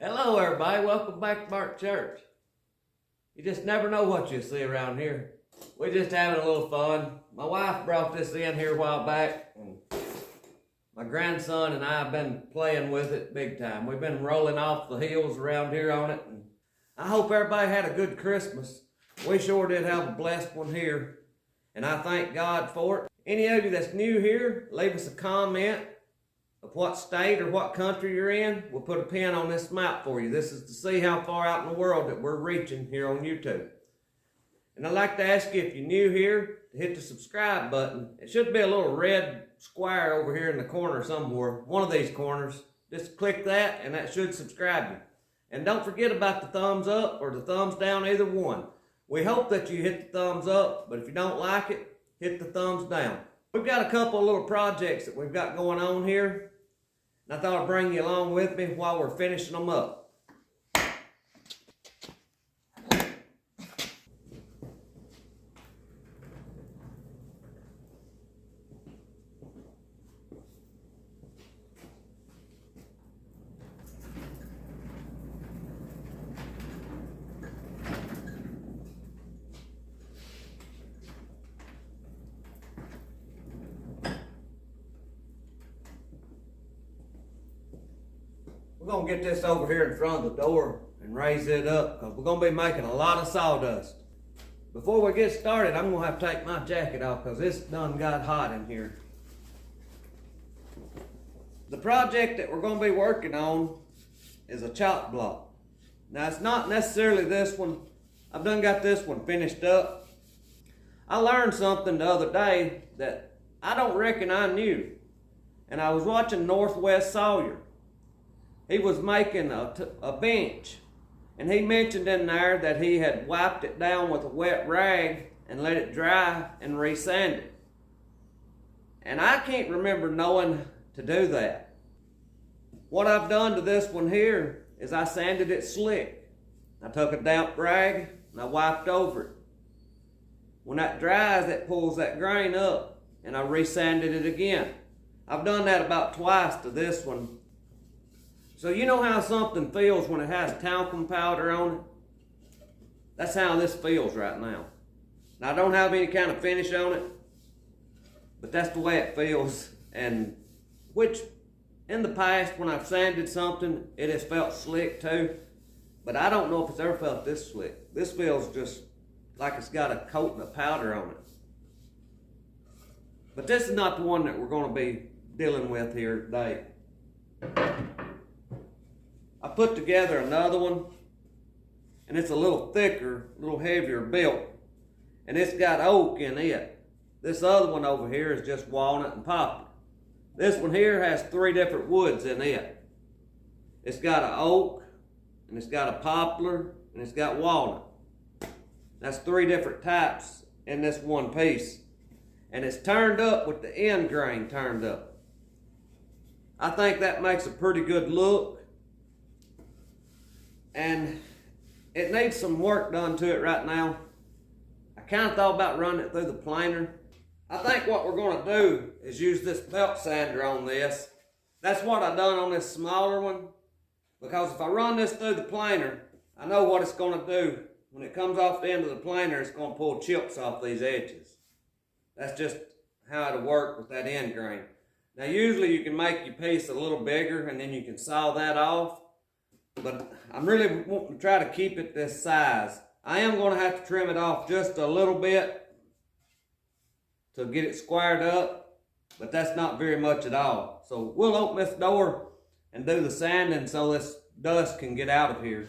Hello everybody, welcome back to burntchurch. You just never know what you'll see around here. We're just having a little fun. My wife brought this in here a while back, and my grandson and I have been playing with it big time. We've been rolling off the hills around here on it, and I hope everybody had a good Christmas. We sure did have a blessed one here, and I thank God for it. Any of you that's new here, leave us a comment of what state or what country you're in. We'll put a pin on this map for you. This is to see how far out in the world that we're reaching here on YouTube. And I'd like to ask you, if you're new here, to hit the subscribe button. It should be a little red square over here in the corner somewhere, one of these corners. Just click that and that should subscribe you. And don't forget about the thumbs up or the thumbs down, either one. We hope that you hit the thumbs up, but if you don't like it, hit the thumbs down. We've got a couple of little projects that we've got going on here, and I thought I'd bring you along with me while we're finishing them up. We're going to get this over here in front of the door and raise it up, because we're going to be making a lot of sawdust. Before we get started, I'm going to have to take my jacket off because it's done got hot in here. The project that we're going to be working on is a chop block. Now, it's not necessarily this one. I've done got this one finished up. I learned something the other day that I don't reckon I knew. And I was watching Northwest Sawyer. He was making a bench, and he mentioned in there that he had wiped it down with a wet rag and let it dry and resand it. And I can't remember knowing to do that. What I've done to this one here is I sanded it slick. I took a damp rag and I wiped over it. When that dries, it pulls that grain up, and I resanded it again. I've done that about twice to this one. So you know how something feels when it has talcum powder on it? That's how this feels right now. Now, I don't have any kind of finish on it, but that's the way it feels. And which, in the past, when I've sanded something, it has felt slick too. But I don't know if it's ever felt this slick. This feels just like it's got a coating of powder on it. But this is not the one that we're going to be dealing with here today. I put together another one, and it's a little thicker, a little heavier built, and it's got oak in it. This other one over here is just walnut and poplar. This one here has 3 different woods in it. It's got an oak, and it's got a poplar, and it's got walnut. That's 3 different types in this one piece, and it's turned up with the end grain turned up. I think that makes a pretty good look. And it needs some work done to it right now. I kind of thought about running it through the planer. I think what we're going to do is use this belt sander on this. That's what I done on this smaller one. Because if I run this through the planer, I know what it's going to do. When it comes off the end of the planer, it's going to pull chips off these edges. That's just how it'll work with that end grain. Now usually you can make your piece a little bigger and then you can saw that off. But I'm really wanting to try to keep it this size. I am going to have to trim it off just a little bit to get it squared up, but that's not very much at all. So we'll open this door and do the sanding so this dust can get out of here.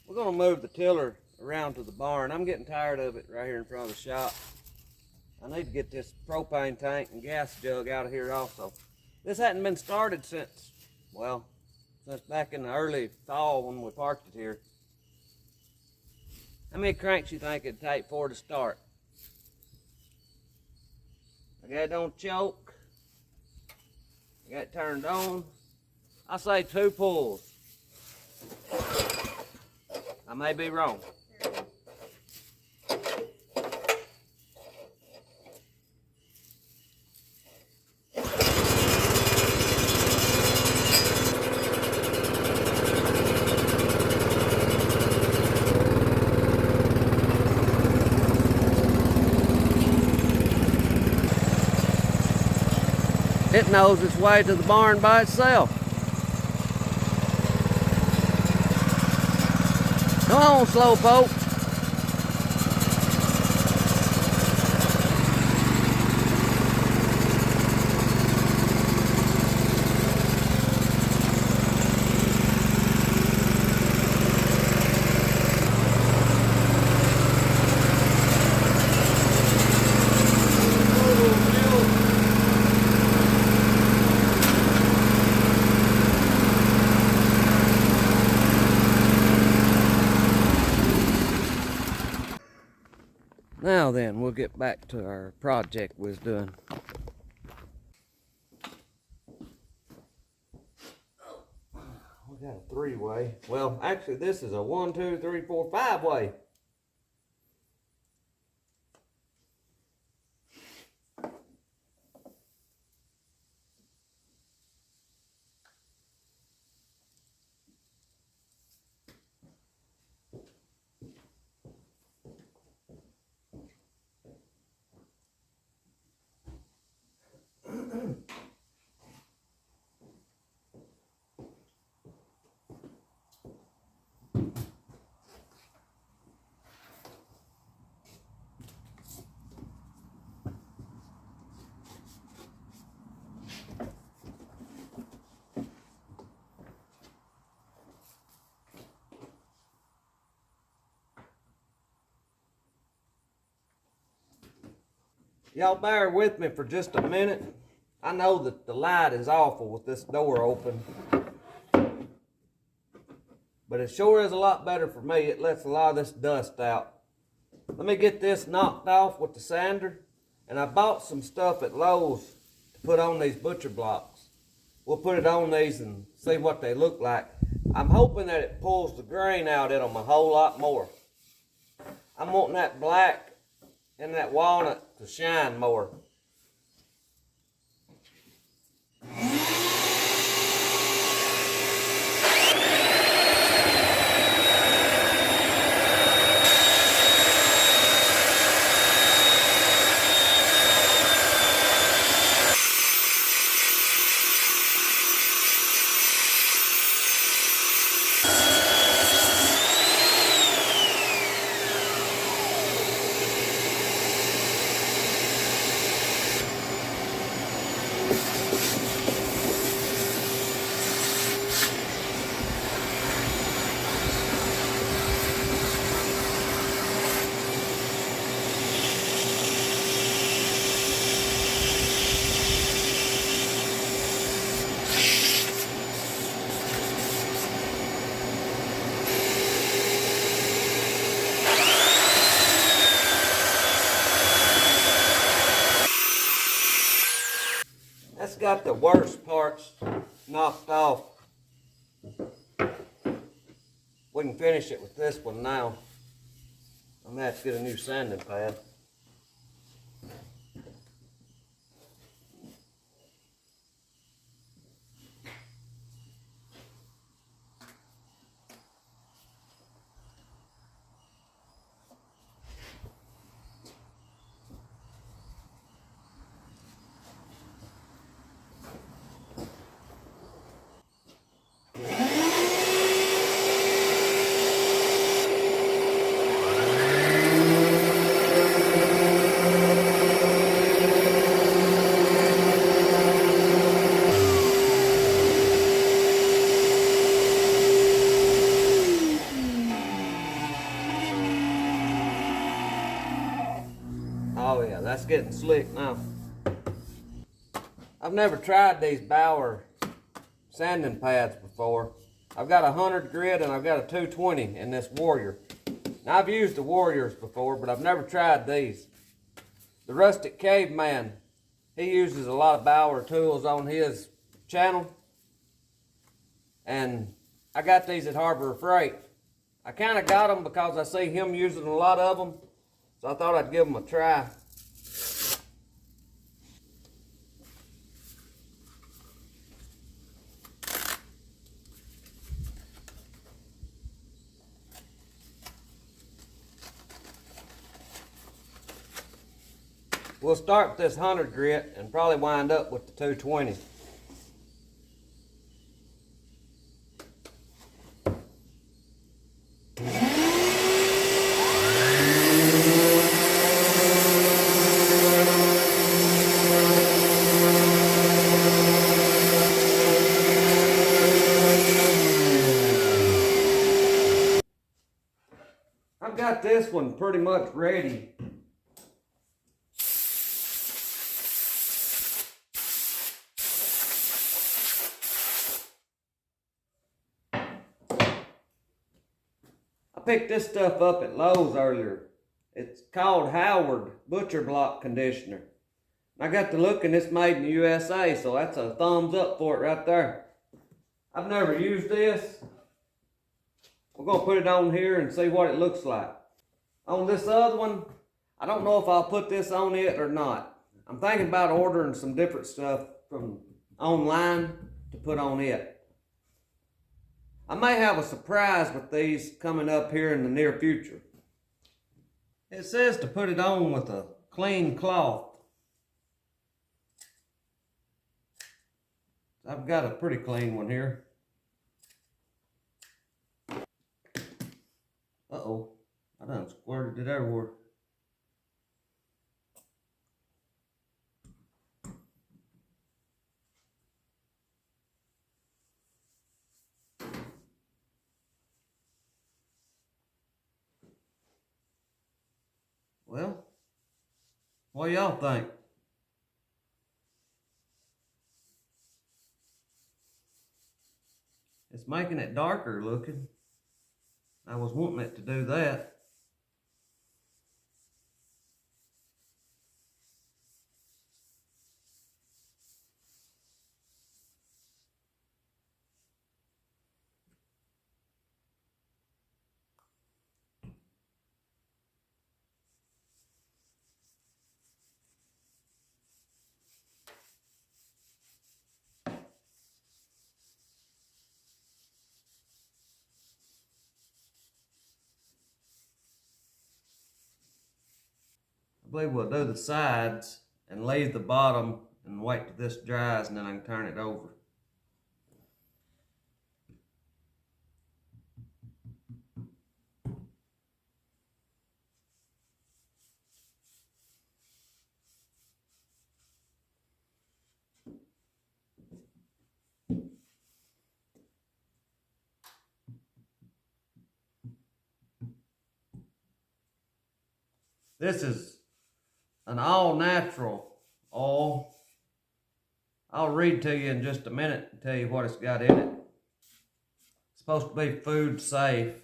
We're going to move the tiller around to the barn. I'm getting tired of it right here in front of the shop. I need to get this propane tank and gas jug out of here also. This hadn't been started since back in the early fall when we parked it here. How many cranks you think it'd take for it to start? I got it on choke. I got it turned on. I say 2 pulls. I may be wrong. There's It knows its way to the barn by itself. Come on, slowpoke. Now then, we'll get back to our project we was doing. We got a 3-way. Well, actually, this is a 1, 2, 3, 4, 5-way. Y'all bear with me for just a minute. I know that the light is awful with this door open, but it sure is a lot better for me. It lets a lot of this dust out. Let me get this knocked off with the sander, and I bought some stuff at Lowe's to put on these butcher blocks. We'll put it on these and see what they look like. I'm hoping that it pulls the grain out in them a whole lot more. I'm wanting that black and that walnut to shine more. That's got the worst parts knocked off. We can finish it with this one now. I'm gonna have to get a new sanding pad. Oh yeah, that's getting slick now. I've never tried these Bauer sanding pads before. I've got a 100 grit and I've got a 220 in this Warrior. Now I've used the Warriors before, but I've never tried these. The Rustic Caveman, he uses a lot of Bauer tools on his channel. And I got these at Harbor Freight. I kind of got them because I see him using a lot of them. So I thought I'd give them a try. We'll start with this 100 grit and probably wind up with the 220. I've got this one pretty much ready. I picked this stuff up at Lowe's earlier. It's called Howard Butcher Block Conditioner. I got to look and it's made in the USA, so that's a thumbs up for it right there. I've never used this. We're going to put it on here and see what it looks like. On this other one, I don't know if I'll put this on it or not. I'm thinking about ordering some different stuff from online to put on it. I may have a surprise with these coming up here in the near future. It says to put it on with a clean cloth. I've got a pretty clean one here. Uh-oh, I done squirted it everywhere. Well, what do y'all think? It's making it darker looking. I was wanting it to do that. I believe we'll do the sides and leave the bottom and wait till this dries and then I can turn it over. This is an all-natural oil. I'll read to you in just a minute and tell you what it's got in it. It's supposed to be food safe.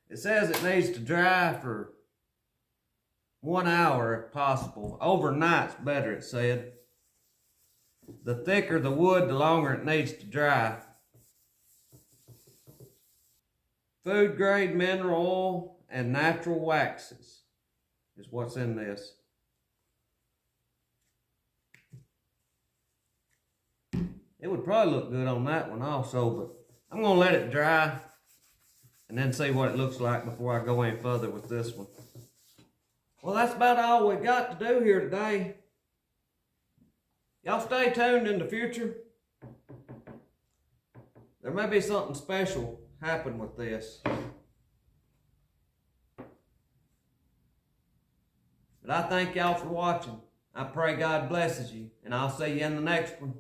It says it needs to dry for 1 hour if possible. Overnight's better, it said. The thicker the wood, the longer it needs to dry. Food grade mineral oil and natural waxes is what's in this. It would probably look good on that one also, but I'm going to let it dry and then see what it looks like before I go any further with this one. Well, that's about all we got to do here today. Y'all stay tuned in the future. There may be something special happen with this. But I thank y'all for watching. I pray God blesses you, and I'll see you in the next one.